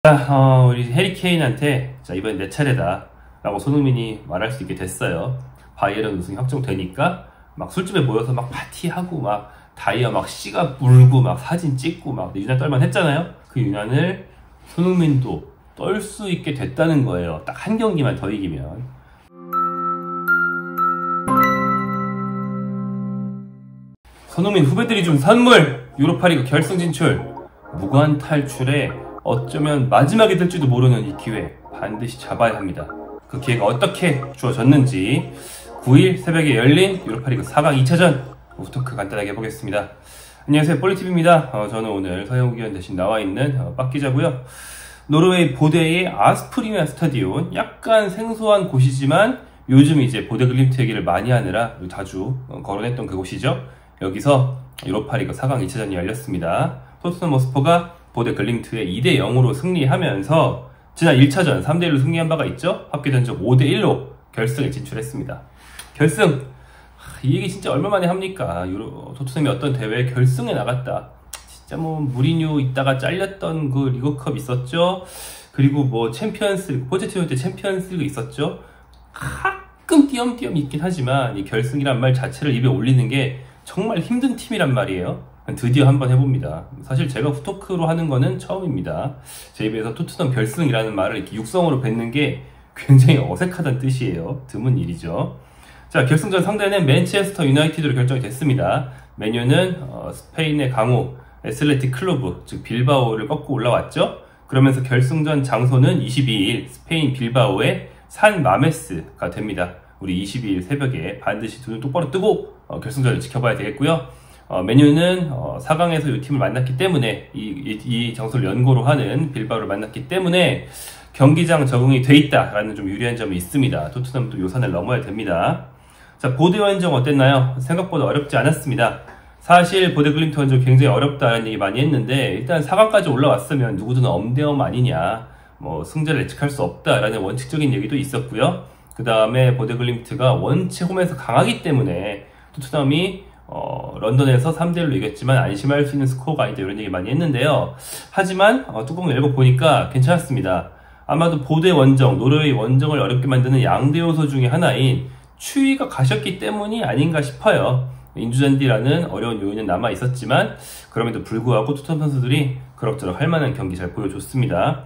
자, 우리 해리케인한테 자, 이번엔 내 차례다 라고 손흥민이 말할 수 있게 됐어요. 바이에른 우승이 확정되니까 막 술집에 모여서 막 파티하고 막 다이아 막 씨가 물고 막 사진 찍고 막 유난 떨만 했잖아요. 그 유난을 손흥민도 떨 수 있게 됐다는 거예요. 딱 한 경기만 더 이기면. 손흥민 후배들이 준 선물! 유로파리그 결승 진출! 무관 탈출에 어쩌면 마지막이 될지도 모르는 이 기회 반드시 잡아야 합니다. 그 기회가 어떻게 주어졌는지 9일 새벽에 열린 유로파리그 4강 2차전 오프토크 간단하게 해보겠습니다. 안녕하세요, 볼리TV입니다. 저는 오늘 서영욱 위원 대신 나와있는 빡기자고요. 노르웨이 보데의 아스프리미아 스타디온, 약간 생소한 곳이지만 요즘 이제 보데 글림트 얘기를 많이 하느라 자주 거론했던 그곳이죠. 여기서 유로파리그 4강 2차전이 열렸습니다. 토트넘 허스퍼가 보데 글림트에 2대0으로 승리하면서 지난 1차전 3대1로 승리한 바가 있죠. 합계 전적 5대1로 결승에 진출했습니다. 결승! 이 얘기 진짜 얼마만에 합니까? 토트넘이 어떤 대회에 결승에 나갔다. 진짜 뭐 무리뉴 있다가 잘렸던 그 리그컵 있었죠. 그리고 뭐 챔피언스, 포체티노 때 챔피언스 리그 있었죠. 가끔 띄엄띄엄 있긴 하지만 이 결승이란 말 자체를 입에 올리는 게 정말 힘든 팀이란 말이에요. 드디어 한번 해봅니다. 사실 제가 후토크로 하는 거는 처음입니다. 제 입에서 토트넘 결승이라는 말을 이렇게 육성으로 뱉는 게 굉장히 어색하다는 뜻이에요. 드문 일이죠. 자, 결승전 상대는 맨체스터 유나이티드로 결정이 됐습니다. 맨유는 스페인의 강호 애슬레틱 클루브, 즉 빌바오를 꺾고 올라왔죠. 그러면서 결승전 장소는 22일 스페인 빌바오의 산 마메스가 됩니다. 우리 22일 새벽에 반드시 눈을 똑바로 뜨고 결승전을 지켜봐야 되겠고요. 맨유는 4강에서 이 팀을 만났기 때문에 이 장소를 연고로 하는 빌바오를 만났기 때문에 경기장 적응이 돼 있다라는 좀 유리한 점이 있습니다. 토트넘도 요산을 넘어야 됩니다. 자, 보데 원정 어땠나요? 생각보다 어렵지 않았습니다. 사실 보데 글림트 원정 굉장히 어렵다는 얘기 많이 했는데 일단 4강까지 올라왔으면 누구든 엄대엄 아니냐, 뭐 승자를 예측할 수 없다라는 원칙적인 얘기도 있었고요. 그 다음에 보데 글림트가 원체 홈에서 강하기 때문에 토트넘이 런던에서 3대1로 이겼지만 안심할 수 있는 스코어가 아니다 이런 얘기 많이 했는데요. 하지만 뚜껑을 열어보니까 괜찮았습니다. 아마도 보데 원정, 노르웨이 원정을 어렵게 만드는 양대 요소 중에 하나인 추위가 가셨기 때문이 아닌가 싶어요. 인주잔디라는 어려운 요인은 남아있었지만 그럼에도 불구하고 토트넘 선수들이 그럭저럭 할만한 경기 잘 보여줬습니다.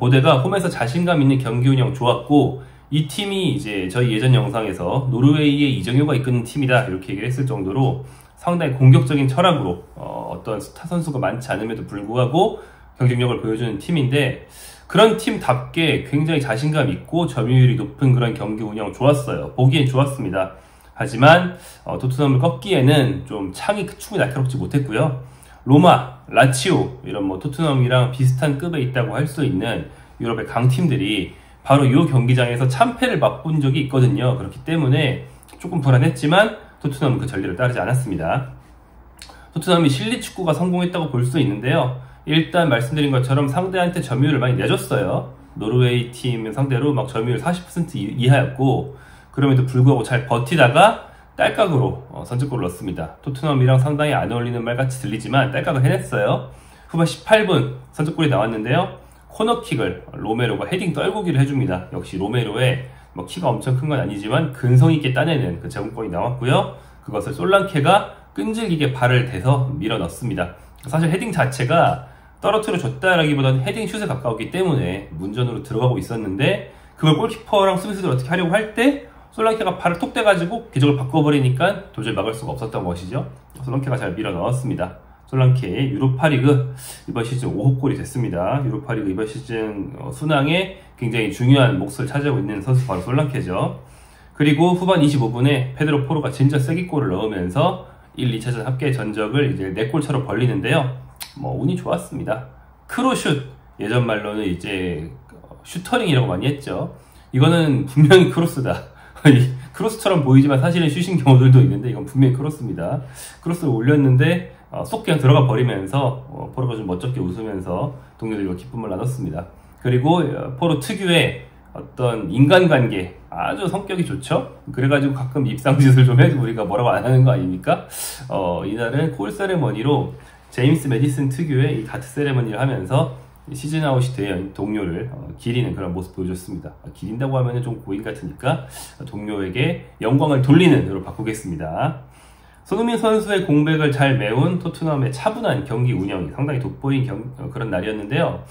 보데가 홈에서 자신감 있는 경기 운영 좋았고 이 팀이 이제 저희 예전 영상에서 노르웨이의 이정효가 이끄는 팀이다 이렇게 얘기를 했을 정도로 상당히 공격적인 철학으로 어떤 스타 선수가 많지 않음에도 불구하고 경쟁력을 보여주는 팀인데 그런 팀답게 굉장히 자신감 있고 점유율이 높은 그런 경기 운영 좋았어요. 보기엔 좋았습니다. 하지만 토트넘을 꺾기에는 좀 창이 충분히 날카롭지 못했고요. 로마, 라치오 이런 뭐 토트넘이랑 비슷한 급에 있다고 할 수 있는 유럽의 강팀들이 바로 이 경기장에서 참패를 맛본 적이 있거든요. 그렇기 때문에 조금 불안했지만 토트넘은 그 전례를 따르지 않았습니다. 토트넘이 실리 축구가 성공했다고 볼 수 있는데요. 일단 말씀드린 것처럼 상대한테 점유율을 많이 내줬어요. 노르웨이 팀 상대로 막 점유율 40% 이하였고 그럼에도 불구하고 잘 버티다가 딸깍으로 선제골을 넣었습니다. 토트넘이랑 상당히 안 어울리는 말같이 들리지만 딸깍을 해냈어요. 후반 18분 선제골이 나왔는데요. 코너킥을 로메로가 헤딩 떨구기를 해줍니다. 역시 로메로의 뭐 키가 엄청 큰 건 아니지만 근성 있게 따내는 그 제공권이 나왔고요. 그것을 솔랑케가 끈질기게 발을 대서 밀어 넣습니다. 사실 헤딩 자체가 떨어뜨려 줬다라기보다는 헤딩 슛에 가까웠기 때문에 문전으로 들어가고 있었는데 그걸 골키퍼랑 수비수들 어떻게 하려고 할 때 솔랑케가 발을 톡 대가지고 기적을 바꿔버리니까 도저히 막을 수가 없었던 것이죠. 솔랑케가 잘 밀어 넣었습니다. 솔랑케의 유로파리그 이번 시즌 5호 골이 됐습니다. 유로파리그 이번 시즌 순항에 굉장히 중요한 몫을 차지하고 있는 선수 바로 솔랑케죠. 그리고 후반 25분에 페드로 포로가 진짜 쐐기골을 넣으면서 1, 2차전 합계 전적을 이제 4골차로 벌리는데요. 뭐 운이 좋았습니다. 크로슛, 예전 말로는 이제 슈터링이라고 많이 했죠. 이거는 분명히 크로스다. 크로스처럼 보이지만 사실은 슛인 경우들도 있는데 이건 분명히 크로스입니다. 크로스를 올렸는데 쏙 그냥 들어가 버리면서 포로가 좀 멋쩍게 웃으면서 동료들과 기쁨을 나눴습니다. 그리고 포로 특유의 어떤 인간관계 아주 성격이 좋죠. 그래가지고 가끔 입상짓을 좀 해도 우리가 뭐라고 안 하는 거 아닙니까? 이날은 콜 세레머니로 제임스 메디슨 특유의 이 다트 세레머니를 하면서 시즌 아웃이 된 동료를 기리는 그런 모습 보여줬습니다. 기린다고 하면 좀 고인 같으니까 동료에게 영광을 돌리는으로 바꾸겠습니다. 손흥민 선수의 공백을 잘 메운 토트넘의 차분한 경기 운영이 상당히 돋보인 그런 날이었는데요.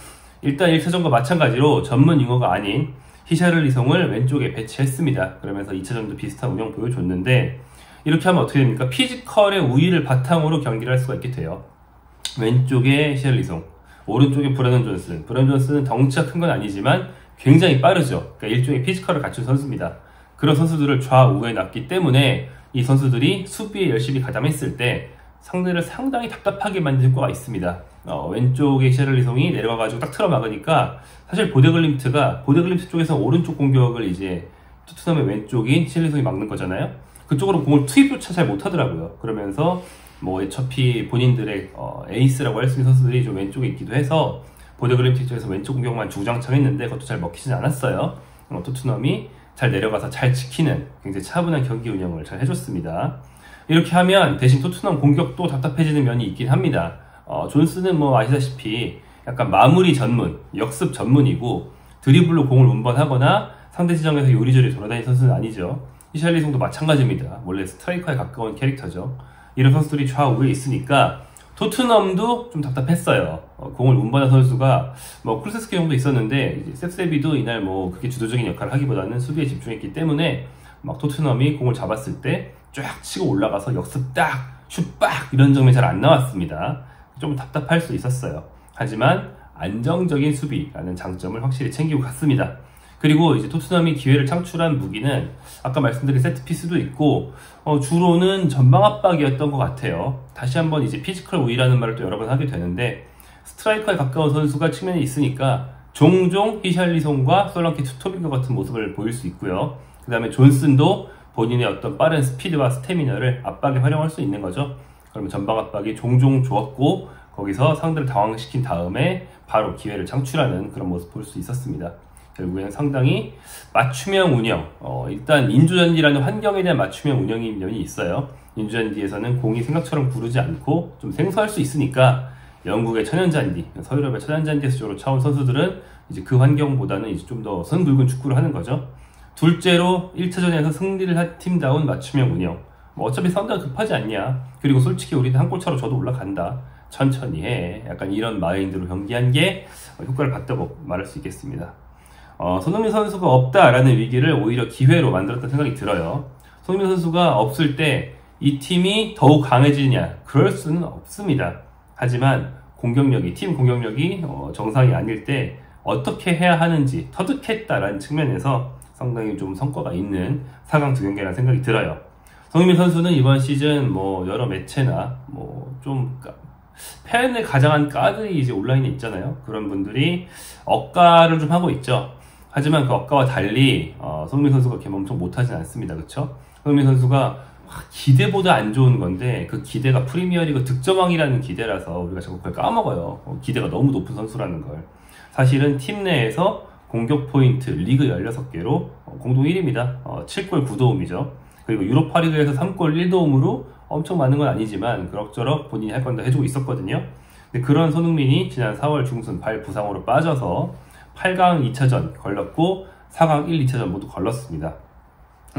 일단 1차전과 마찬가지로 전문 윙어가 아닌 히샬리송을 왼쪽에 배치했습니다. 그러면서 2차전도 비슷한 운영 보여줬는데, 이렇게 하면 어떻게 됩니까? 피지컬의 우위를 바탕으로 경기를 할 수가 있게 돼요. 왼쪽에 히샬리송, 오른쪽에 브래넌 존슨. 브래넌 존슨은 덩치가 큰 건 아니지만 굉장히 빠르죠. 그러니까 일종의 피지컬을 갖춘 선수입니다. 그런 선수들을 좌우에 놨기 때문에 이 선수들이 수비에 열심히 가담했을 때 상대를 상당히 답답하게 만든 효과가 있습니다. 왼쪽에 히샬리송이 내려가가지고 딱 틀어막으니까 사실 보데글림트 쪽에서 오른쪽 공격을 이제 토트넘의 왼쪽인 히샬리송이 막는 거잖아요. 그쪽으로 공을 투입조차 잘 못하더라고요. 그러면서 뭐 어차피 본인들의 에이스라고 할 수 있는 선수들이 좀 왼쪽에 있기도 해서 보데글림트 쪽에서 왼쪽 공격만 주구장창 했는데 그것도 잘 먹히진 않았어요. 토트넘이 잘 내려가서 잘 지키는 굉장히 차분한 경기 운영을 잘 해줬습니다. 이렇게 하면 대신 토트넘 공격도 답답해지는 면이 있긴 합니다. 존스는 뭐 아시다시피 약간 마무리 전문, 역습 전문이고 드리블로 공을 운반하거나 상대 지점에서 요리조리 돌아다니는 선수는 아니죠. 히샬리송도 마찬가지입니다. 원래 스트라이커에 가까운 캐릭터죠. 이런 선수들이 좌우에 있으니까 토트넘도 좀 답답했어요. 공을 운반한 선수가 뭐 쿨세스키 정도 있었는데 이제 셉세비도 이날 뭐 그렇게 주도적인 역할을 하기보다는 수비에 집중했기 때문에 막 토트넘이 공을 잡았을 때 쫙 치고 올라가서 역습 딱, 슛 빡 이런 점이 잘 안 나왔습니다. 좀 답답할 수 있었어요. 하지만 안정적인 수비라는 장점을 확실히 챙기고 갔습니다. 그리고 이제 토트넘이 기회를 창출한 무기는 아까 말씀드린 세트피스도 있고 주로는 전방 압박이었던 것 같아요. 다시 한번 이제 피지컬 우위라는 말을 또 여러 번 하게 되는데 스트라이커에 가까운 선수가 측면에 있으니까 종종 히샬리송과 솔랑케 투토빙과 같은 모습을 보일 수 있고요. 그 다음에 존슨도 본인의 어떤 빠른 스피드와 스태미너를 압박에 활용할 수 있는 거죠. 그러면 전방 압박이 종종 좋았고 거기서 상대를 당황시킨 다음에 바로 기회를 창출하는 그런 모습 볼 수 있었습니다. 결국에는 상당히 맞춤형 운영, 일단 인조잔디라는 환경에 대한 맞춤형 운영인 면이 있어요. 인조잔디에서는 공이 생각처럼 구르지 않고 좀 생소할 수 있으니까 영국의 천연잔디, 서유럽의 천연잔디에서 주로 차온 선수들은 이제 그 환경보다는 이제 좀 더 선굵은 축구를 하는 거죠. 둘째로 1차전에서 승리를 한 팀다운 맞춤형 운영. 뭐 어차피 상대가 급하지 않냐. 그리고 솔직히 우리는 한 골 차로 저도 올라간다. 천천히 해. 약간 이런 마인드로 경기한 게 효과를 봤다고 말할 수 있겠습니다. 손흥민 선수가 없다라는 위기를 오히려 기회로 만들었다는 생각이 들어요. 손흥민 선수가 없을 때 이 팀이 더욱 강해지냐? 그럴 수는 없습니다. 하지만 팀 공격력이 정상이 아닐 때 어떻게 해야 하는지 터득했다라는 측면에서 상당히 좀 성과가 있는 4강 두 경기라는 생각이 들어요. 손흥민 선수는 이번 시즌 뭐 여러 매체나 뭐 좀 팬을 가장한 까들이 이제 온라인에 있잖아요. 그런 분들이 억가를 좀 하고 있죠. 하지만 그 억가와 달리 손흥민 선수가 그렇게 엄청 못하진 않습니다. 그렇죠? 손흥민 선수가 기대보다 안 좋은 건데 그 기대가 프리미어리그 득점왕이라는 기대라서 우리가 자꾸 그걸 까먹어요. 기대가 너무 높은 선수라는 걸. 사실은 팀 내에서 공격 포인트 리그 16개로 공동 1위입니다. 7골 9도움이죠. 그리고 유로파리그에서 3골 1도움으로 엄청 많은 건 아니지만 그럭저럭 본인이 할 건 다 해주고 있었거든요. 근데 그런 손흥민이 지난 4월 중순 발 부상으로 빠져서 8강 2차전 걸렸고 4강 1, 2차전 모두 걸렸습니다.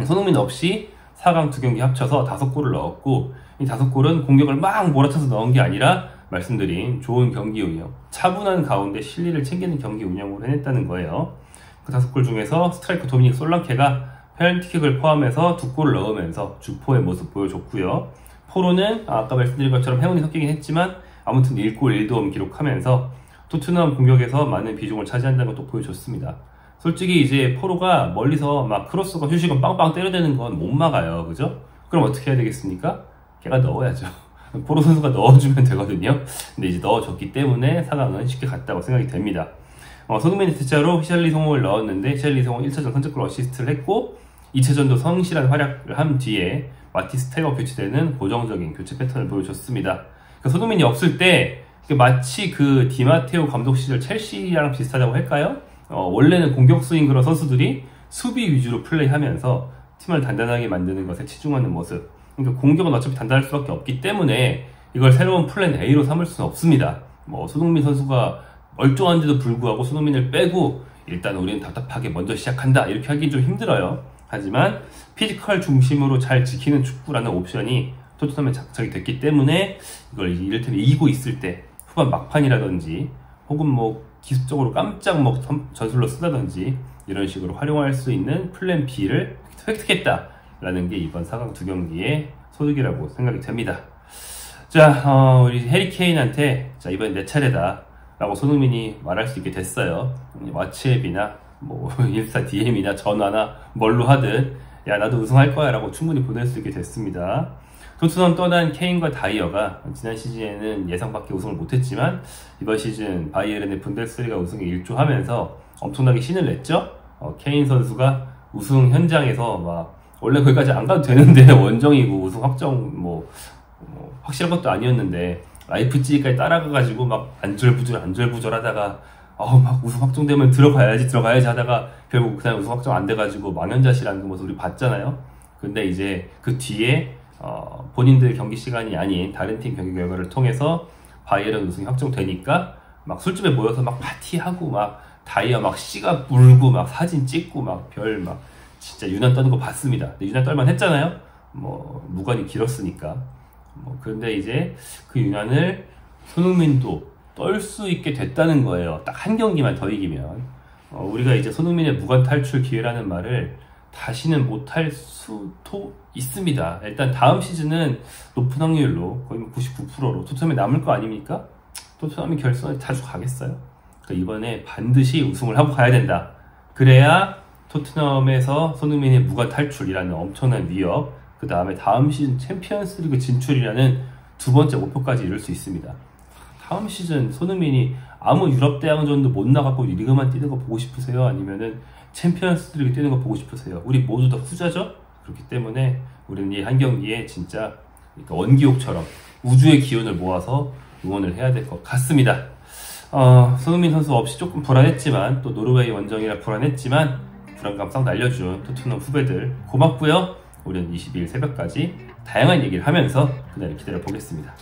손흥민 없이 4강 두 경기 합쳐서 5골을 넣었고 이 5골은 공격을 막 몰아쳐서 넣은 게 아니라 말씀드린 좋은 경기 운영, 차분한 가운데 실리를 챙기는 경기 운영으로 해냈다는 거예요. 그 5골 중에서 스트라이커 도미닉 솔랑케가 페널티킥을 포함해서 2골을 넣으면서 주포의 모습 보여줬고요. 포로는 아까 말씀드린 것처럼 행운이 섞이긴 했지만 아무튼 1골 1도움 기록하면서 토트넘 공격에서 많은 비중을 차지한다는 것도 보여줬습니다. 솔직히 이제 포로가 멀리서 막 크로스가 휴식은 빵빵 때려대는 건 못 막아요. 그죠? 그럼 어떻게 해야 되겠습니까? 걔가 넣어야죠. 포로 선수가 넣어주면 되거든요. 근데 이제 넣어줬기 때문에 4강은 쉽게 갔다고 생각이 됩니다. 손흥민이 득자로 히샬리송을 넣었는데 히샬리송은 1차전 선제골 어시스트를 했고 2차전도 성실한 활약을 한 뒤에 마티스 태거 교체되는 고정적인 교체 패턴을 보여줬습니다. 그러니까 손흥민이 없을 때 마치 그 디마테오 감독 시절 첼시랑 비슷하다고 할까요? 원래는 공격수인 그런 선수들이 수비 위주로 플레이하면서 팀을 단단하게 만드는 것에 치중하는 모습. 그러니까 공격은 어차피 단단할 수밖에 없기 때문에 이걸 새로운 플랜 A로 삼을 수는 없습니다. 손흥민 선수가 멀쩡한데도 불구하고 손흥민을 빼고 일단 우리는 답답하게 먼저 시작한다 이렇게 하기 좀 힘들어요. 하지만 피지컬 중심으로 잘 지키는 축구라는 옵션이 토트넘에 장착이 됐기 때문에 이걸 이를테면 이기고 있을 때 후반 막판이라든지 혹은 뭐 기습적으로 깜짝 뭐 전술로 쓴다든지 이런 식으로 활용할 수 있는 플랜 B를 획득했다라는 게 이번 4강 2경기의 소득이라고 생각이 됩니다. 자, 우리 해리 케인한테 자, 이번엔 내 차례다 라고 손흥민이 말할 수 있게 됐어요. 왓츠앱이나 뭐 인스타 DM이나 전화나 뭘로 하든 야 나도 우승할 거야 라고 충분히 보낼 수 있게 됐습니다. 토트넘 떠난 케인과 다이어가 지난 시즌에는 예상 밖의 우승을 못했지만 이번 시즌 바이에른의 분데스리가 우승에 일조하면서 엄청나게 신을 냈죠. 케인 선수가 우승 현장에서 막 원래 거기까지 안 가도 되는데 원정이고 우승 확정 뭐 확실한 것도 아니었는데 라이프치히까지 따라가가지고 막 안절부절 하다가 막 우승 확정되면 들어가야지 하다가 결국 그날 우승 확정 안 돼가지고 망연자실한 그 모습 우리 봤잖아요. 근데 이제 그 뒤에 본인들 경기 시간이 아닌 다른 팀 경기 결과를 통해서 바이에른 우승이 확정되니까 막 술집에 모여서 막 파티하고 막 다이아 막 씨가 물고 막 사진 찍고 막 별 막 진짜 유난 떠는 거 봤습니다. 근데 유난 떨만 했잖아요. 뭐 무관이 길었으니까. 그런데 이제 그 유난을 손흥민도 떨 수 있게 됐다는 거예요. 딱 한 경기만 더 이기면. 우리가 이제 손흥민의 무관 탈출 기회라는 말을 다시는 못할 수도 있습니다. 일단 다음 시즌은 높은 확률로 거의 99%로 토트넘에 남을 거 아닙니까? 토트넘이 결선에 자주 가겠어요? 그러니까 이번에 반드시 우승을 하고 가야 된다. 그래야 토트넘에서 손흥민의 무관 탈출이라는 엄청난 위협, 그 다음에 다음 시즌 챔피언스리그 진출이라는 두 번째 목표까지 이룰 수 있습니다. 다음 시즌 손흥민이 아무 유럽 대항전도 못 나가고 리그만 뛰는 거 보고 싶으세요? 아니면은 챔피언스리그 뛰는 거 보고 싶으세요? 우리 모두 다 후자죠? 그렇기 때문에 우리는 이 한 경기에 진짜 원기옥처럼 우주의 기운을 모아서 응원을 해야 될 것 같습니다. 손흥민 선수 없이 조금 불안했지만 또 노르웨이 원정이라 불안했지만 불안감 싹 날려준 토트넘 후배들 고맙고요. 우리는 22일 새벽까지 다양한 얘기를 하면서 그날을 기다려 보겠습니다.